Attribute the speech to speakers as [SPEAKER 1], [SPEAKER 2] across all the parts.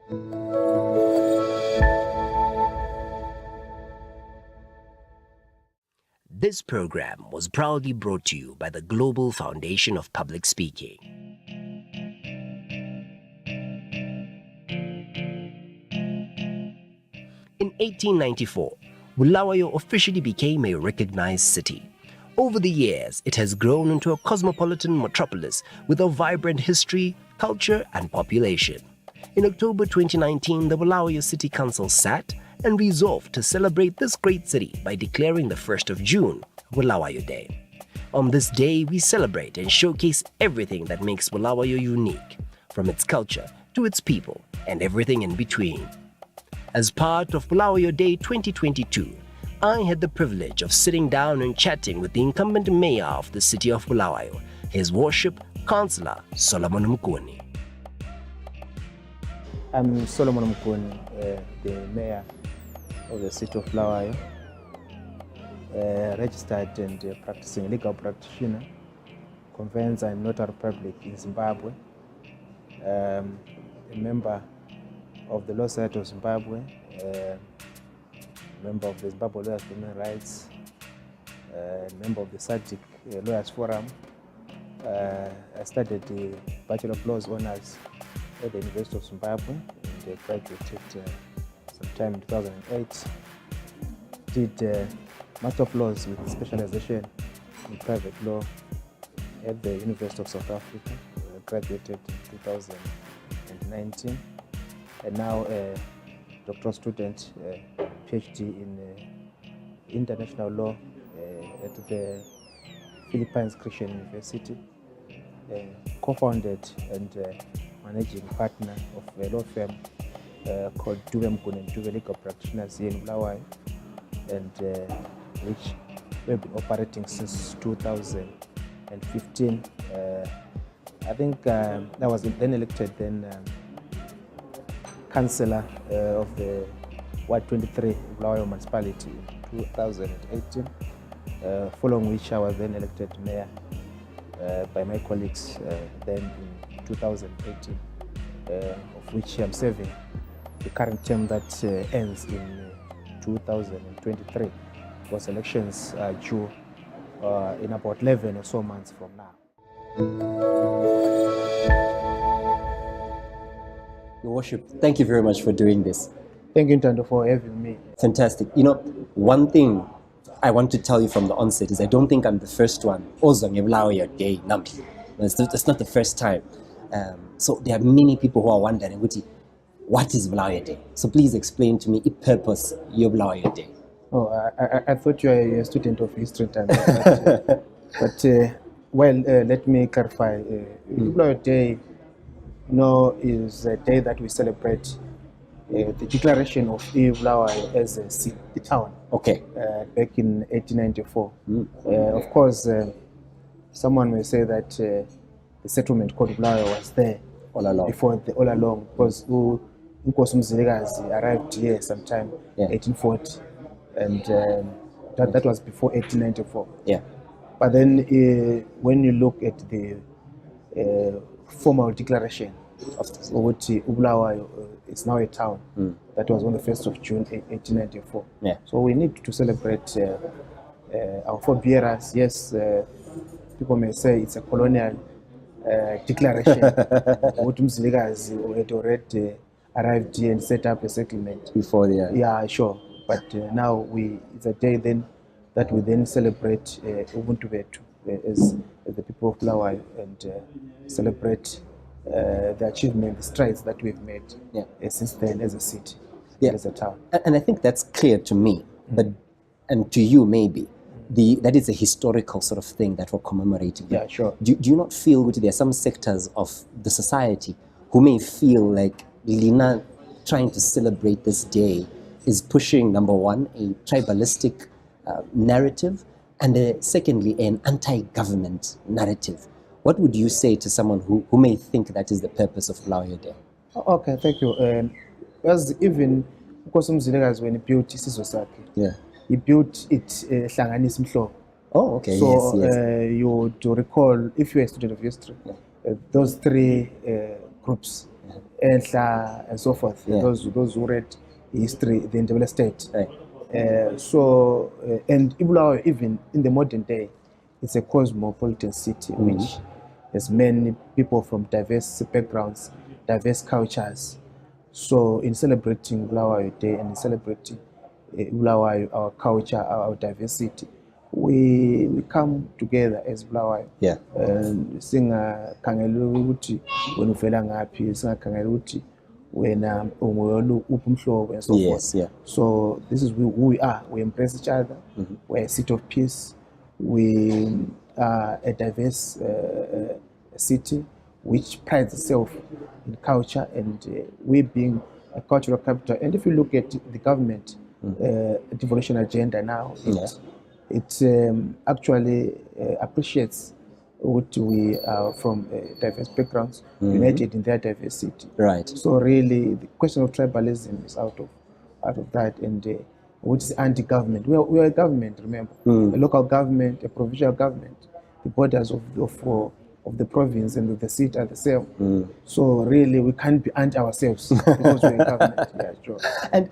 [SPEAKER 1] This program was proudly brought to you by the Global Foundation of Public Speaking. In 1894, Bulawayo officially became a recognized city. Over the years, it has grown into a cosmopolitan metropolis with a vibrant history, culture, and population. In October 2019, the Bulawayo City Council sat and resolved to celebrate this great city by declaring the 1st of June Bulawayo Day. On this day, we celebrate and showcase everything that makes Bulawayo unique, from its culture to its people and everything in between. As part of Bulawayo Day 2022, I had the privilege of sitting down and chatting with the incumbent mayor of the city of Bulawayo, His Worship Councillor Solomon Mguni.
[SPEAKER 2] I'm Solomon Mguni, the mayor of the city of Bulawayo, registered and practicing legal practitioner, conveyancer and notary public in Zimbabwe, a member of the Law Society of Zimbabwe, member of the Zimbabwe Lawyers for Human Rights, member of the SADC Lawyers Forum. I studied the Bachelor of Laws Honours at the University of Zimbabwe and graduated sometime in 2008. Did Master of Laws with specialization in private law at the University of South Africa. Graduated in 2019. And now a doctoral student, PhD in international law at the Philippines Christian University, co-founded and managing partner of a law firm called Mguni Legal Practitioners here in Bulawayo, and which we've been operating since 2015. I think I was then elected Councillor of the Ward 23 Bulawayo Municipality in 2018, following which I was then elected mayor by my colleagues then in 2018, of which I'm serving the current term that ends in 2023, because elections are due in about 11 or so months from now.
[SPEAKER 3] Your Worship, thank you very much for doing this.
[SPEAKER 2] Thank you, Ntando, for having me.
[SPEAKER 3] Fantastic. You know, one thing I want to tell you from the onset is I don't think I'm the first one. Bulawayo Day, Nambi. It's not the first time. So there are many people who are wondering, what is Bulawayo Day? So please explain to me the purpose of your Bulawayo Day.
[SPEAKER 2] Oh, I thought you were a student of history time. Let me clarify. Bulawayo Day, is a day that we celebrate the declaration of Bulawayo as a city town.
[SPEAKER 3] Okay.
[SPEAKER 2] Back in 1894. Of course, someone may say that the settlement called Bulawayo was there
[SPEAKER 3] all along.
[SPEAKER 2] All along, because Nkosi Mzilikazi arrived here sometime 1840, and that was before 1894.
[SPEAKER 3] Yeah.
[SPEAKER 2] But then when you look at the formal declaration of Bulawayo is now a town, that was on the 1st of June 1894.
[SPEAKER 3] Yeah.
[SPEAKER 2] So we need to celebrate our forebearers. Yes, people may say it's a colonial declaration. Mzilikazi had already arrived here and set up a settlement
[SPEAKER 3] before.
[SPEAKER 2] Yeah, sure. But now it's a day then that we then celebrate Ubuntu Betu as the people of Bulawayo, and celebrate the achievement, the strides that we've made since then as a city, as a town.
[SPEAKER 3] And I think that's clear to me, and to you maybe, that is a historical sort of thing that we're commemorating.
[SPEAKER 2] Yeah, sure.
[SPEAKER 3] Do you not feel that there are some sectors of the society who may feel like Lina trying to celebrate this day is pushing, number one, a tribalistic narrative, and secondly, an anti-government narrative? What would you say to someone who may think that is the purpose of Bulawayo Day?
[SPEAKER 2] Okay, thank you. Because even Nkosi Mzilikazi, when he built Isizwe Sakhe, he built it Hlanganisa Mhlobo.
[SPEAKER 3] Oh, okay.
[SPEAKER 2] So
[SPEAKER 3] yes.
[SPEAKER 2] you to recall, if you're a student of history, those three groups and so forth.
[SPEAKER 3] Yeah.
[SPEAKER 2] Those who read history, the Ndebele state.
[SPEAKER 3] Right.
[SPEAKER 2] And Bulawayo, even in the modern day, it's a cosmopolitan city which has many people from diverse backgrounds, diverse cultures. So, in celebrating Bulawayo Day and in celebrating Bulawayo, our culture, our diversity, we come together as Bulawayo.
[SPEAKER 3] Yeah.
[SPEAKER 2] Singakhangela ukuthi wena uvela ngaphi, singakhangela ukuthi wena uphi umhlobo and so
[SPEAKER 3] Yes,
[SPEAKER 2] forth.
[SPEAKER 3] yeah.
[SPEAKER 2] So this is who we are. We embrace each other. We're a city of peace. We are a diverse city which prides itself in culture, and we being a cultural capital. And if you look at the government devolution agenda now, it actually appreciates what we are from diverse backgrounds, united in their diversity.
[SPEAKER 3] Right.
[SPEAKER 2] So really, the question of tribalism is out of that, and which is anti-government. We are a government, remember, a local government, a provincial government. The borders of the province and of the city are the same. So really, we can't be anti ourselves because we're a government. Yeah, sure.
[SPEAKER 3] And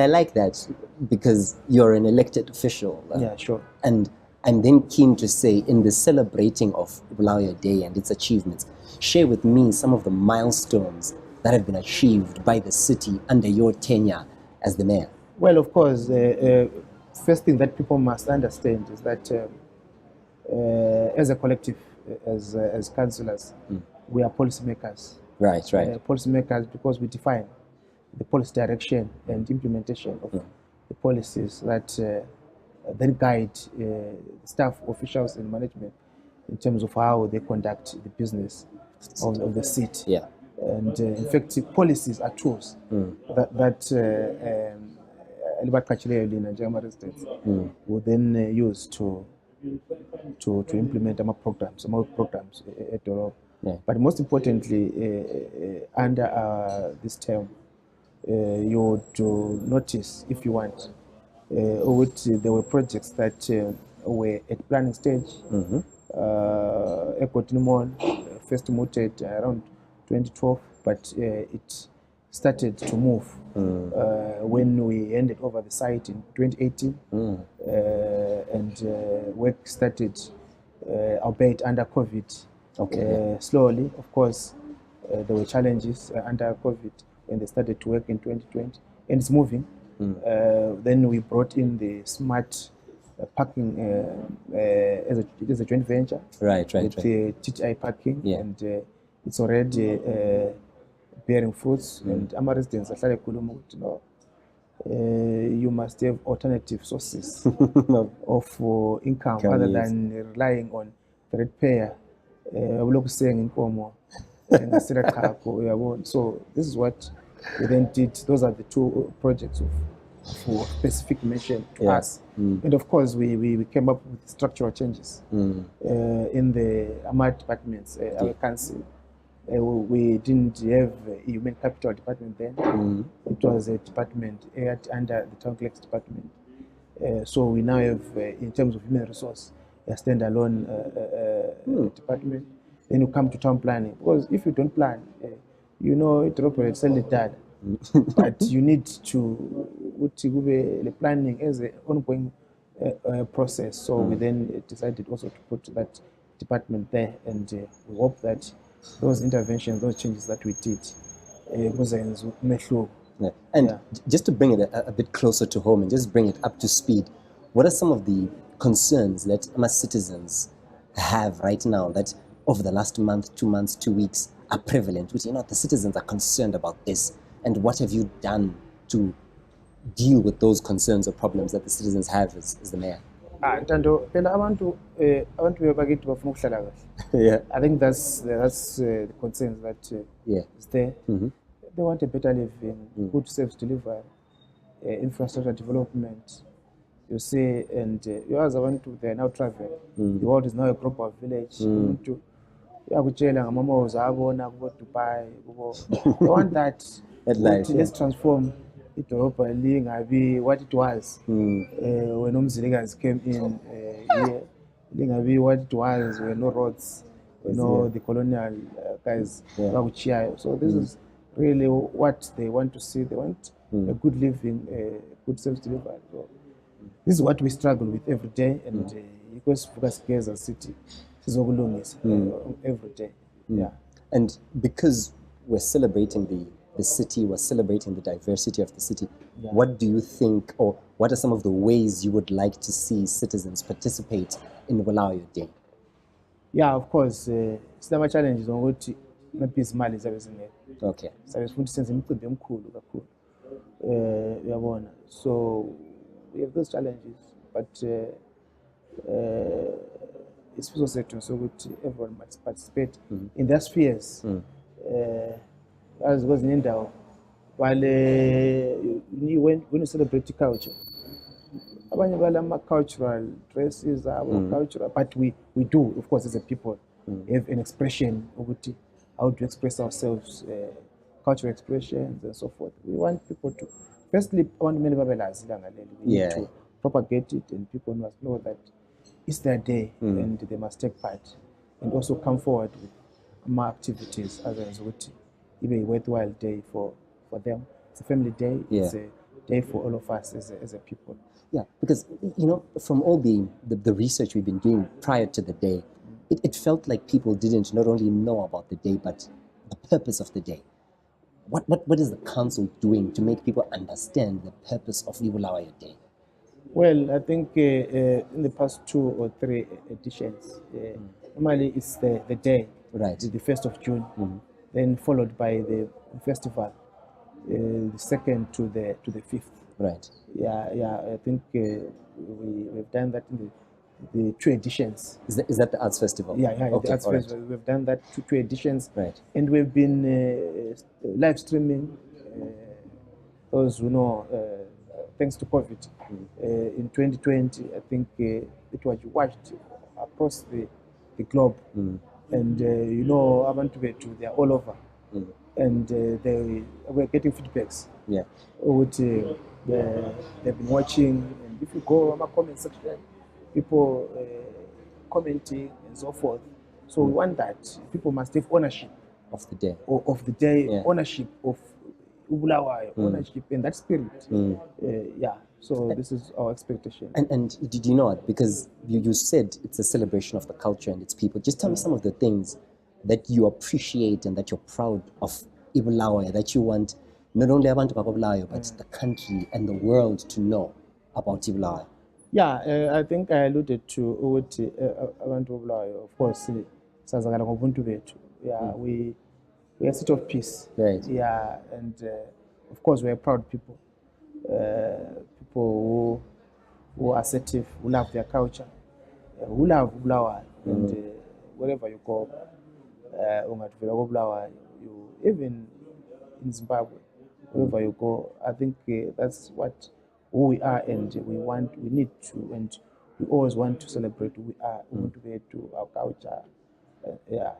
[SPEAKER 3] I like that because you're an elected official.
[SPEAKER 2] Yeah, sure.
[SPEAKER 3] And I'm then keen to say, in the celebrating of Bulawayo Day and its achievements, share with me some of the milestones that have been achieved by the city under your tenure as the mayor.
[SPEAKER 2] Well, of course, first thing that people must understand is that as a collective, as councillors, we are policymakers.
[SPEAKER 3] Right.
[SPEAKER 2] Policymakers because we define the policy direction and implementation of the policies that then guide staff, officials, and management in terms of how they conduct the business of the city.
[SPEAKER 3] Yeah.
[SPEAKER 2] And in fact, policies are tools that residents will then use to implement our programs at Dorob.
[SPEAKER 3] Yeah.
[SPEAKER 2] But most importantly, under this term, you would notice, if you want, there were projects that were at planning stage. Ekotinimon first mooted around 2012, but it started to move when we handed over the site in 2018, and work started, albeit under COVID.
[SPEAKER 3] Okay.
[SPEAKER 2] Slowly, of course, there were challenges under COVID when they started to work in 2020, and it's moving. Then we brought in the smart parking as a joint venture.
[SPEAKER 3] Right.
[SPEAKER 2] With the TTI parking,
[SPEAKER 3] Yeah.
[SPEAKER 2] and it's already bearing fruits. And our residents are starting to you must have alternative sources of income other than relying on the ratepayer. So this is what we then did. Those are the two projects for specific mention to us. And of course, we came up with structural changes in the AMAD departments, our council. We didn't have a human capital department then. It was a department under the town clerk's department. So we now have, in terms of human resource, a standalone department. Then you come to town planning, because if you don't plan, it operates only data. But you need to the planning as an ongoing process. So we then decided also to put that department there, and we hope that those interventions, those changes that we did,
[SPEAKER 3] Yeah. And just to bring it a bit closer to home and just bring it up to speed, what are some of the concerns that my citizens have right now that over the last month, 2 months, 2 weeks are prevalent, which, the citizens are concerned about this, and what have you done to deal with those concerns or problems that the citizens have as the mayor?
[SPEAKER 2] Ntando, phela abantu bakithi bafuna ukuhlala kahle.
[SPEAKER 3] Yeah.
[SPEAKER 2] I think that's the concerns that is there. They want a better living, good service delivery, infrastructure development. You see, and you as abantu, they are now traveling. The world is now a global village. Uyakutshela ngamamoza abona kubo Dubai, they want that. Let's transform idolobha lingabi what it was when umzilikazi came in here. Lingabi what it was when no roads, the colonial guys. So this is really what they want to see. They want a good living, a good service delivery. So this is what we struggle with every day, and because Gaza City sizokulungisa every day. Yeah.
[SPEAKER 3] And because we're celebrating the city, we're celebrating the diversity of the city, what do you think, or what are some of the ways you would like to see citizens participate in Bulawayo Day?
[SPEAKER 2] Yeah, of course. Sinama challenges ngokuthi maybe izimali zabe zingekho.
[SPEAKER 3] Okay.
[SPEAKER 2] Sabe sifuna senze imicimbi emikhulu kakhulu. Uyabona. So we have those challenges, but isifiso sethu sokuthi everyone must participate in their spheres. As was in indawo while when you celebrate culture, abanye balama cultural dresses are cultural, but we do, of course, as a people have an expression ukuthi how to express ourselves, cultural expressions and so forth. We want people to firstly abantu kumele babelazi ilanga leli. We need to propagate it, and people must know that it's their day and they must take part and also come forward with more activities as ukuthi ibe a worthwhile day for them. It's a family day. It's a day for all of us as a people.
[SPEAKER 3] Yeah, because, you know, from all the research we've been doing prior to the day, it felt like people didn't not only know about the day, but the purpose of the day. What is the council doing to make people understand the purpose of Bulawayo Day?
[SPEAKER 2] Well, I think in the past 2 or 3 editions, normally it's the day,
[SPEAKER 3] right?
[SPEAKER 2] The 1st of June, then followed by the festival, the 2nd to the 5th.
[SPEAKER 3] Right.
[SPEAKER 2] Yeah. I think we've done that in the 2 editions.
[SPEAKER 3] Is that the arts festival?
[SPEAKER 2] Yeah.
[SPEAKER 3] Okay,
[SPEAKER 2] The arts festival.
[SPEAKER 3] Right.
[SPEAKER 2] We've done that 2 editions.
[SPEAKER 3] Right.
[SPEAKER 2] And we've been live streaming. Those who know, thanks to COVID, in 2020, I think it was watched across the globe. And you know, abantu bethu, they are all over. And they were getting feedbacks.
[SPEAKER 3] Yeah.
[SPEAKER 2] They've been watching, and if you go on my comment section, people commenting and so forth. So we want that people must have ownership
[SPEAKER 3] of the day.
[SPEAKER 2] Of the day, ownership of Bulawayo, ownership in that spirit. So this is our expectation.
[SPEAKER 3] And did you know it? Because you said it's a celebration of the culture and its people. Just tell me some of the things that you appreciate and that you're proud of Bulawayo, that you want not only abantu Bulawayo, but the country and the world to know about Bulawayo.
[SPEAKER 2] Yeah, I think I alluded to ukuthi abantu Bulawayo, of course, sazakala ngobuntu bethu. Yeah, we are a city of peace.
[SPEAKER 3] Right.
[SPEAKER 2] Yeah, and of course we are proud people. People who are assertive, who love their culture, who love Bulawayo, and wherever you go, you even in Zimbabwe, wherever you go, I think that's who we are, and we need to, and we always want to celebrate who we are, we want to be to our culture.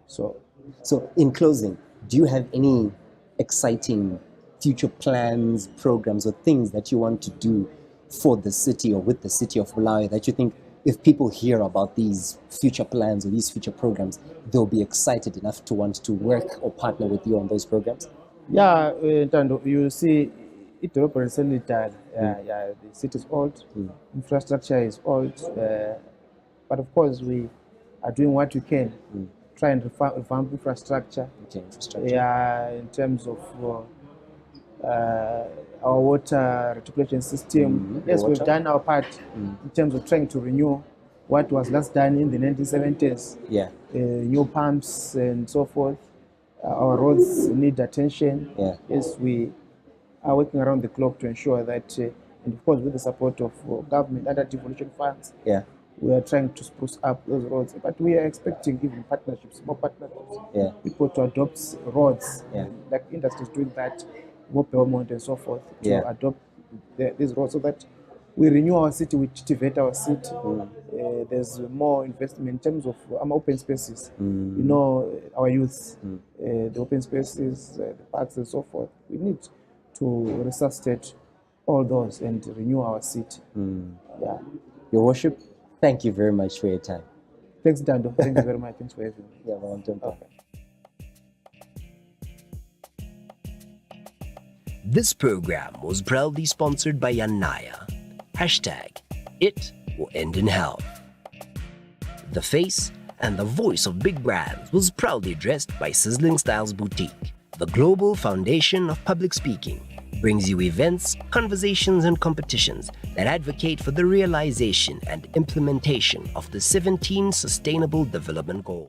[SPEAKER 3] So in closing, do you have any exciting future plans, programs, or things that you want to do for the city or with the city of Bulawayo that you think if people hear about these future plans or these future programs, they'll be excited enough to want to work or partner with you on those programs?
[SPEAKER 2] Yeah, Ntando, you see, it operates in the city is old, infrastructure is old, but of course we are doing what we can, try and revamp infrastructure.
[SPEAKER 3] Okay, infrastructure.
[SPEAKER 2] Yeah, in terms of our water reticulation system. Yes, we've done our part in terms of trying to renew what was last done in the 1970s.
[SPEAKER 3] Yeah.
[SPEAKER 2] New pumps and so forth. Our roads need attention.
[SPEAKER 3] Yeah.
[SPEAKER 2] Yes, we are working around the clock to ensure that, and of course with the support of government, other devolution funds, we are trying to spruce up those roads. But we are expecting even partnerships, more partnerships, people to adopt roads, like industries doing that, more Belmont and so forth, to adopt these roads so that we renew our city, we cultivate our city. There's more investment in terms of open spaces. You know, our youth, the open spaces, the parks and so forth. We need to resuscitate all those and renew our city. Yeah.
[SPEAKER 3] Your Worship, thank you very much for your time.
[SPEAKER 2] Thanks, Dando. Thank you very much. Thanks for having me.
[SPEAKER 3] Yeah, well done.
[SPEAKER 2] Okay.
[SPEAKER 1] This program was proudly sponsored by Yanaya. Hashtag It Will End in Health. The face and the voice of big brands was proudly dressed by Sizzling Styles Boutique. The Global Foundation of Public Speaking brings you events, conversations, and competitions that advocate for the realization and implementation of the 17 Sustainable Development Goals.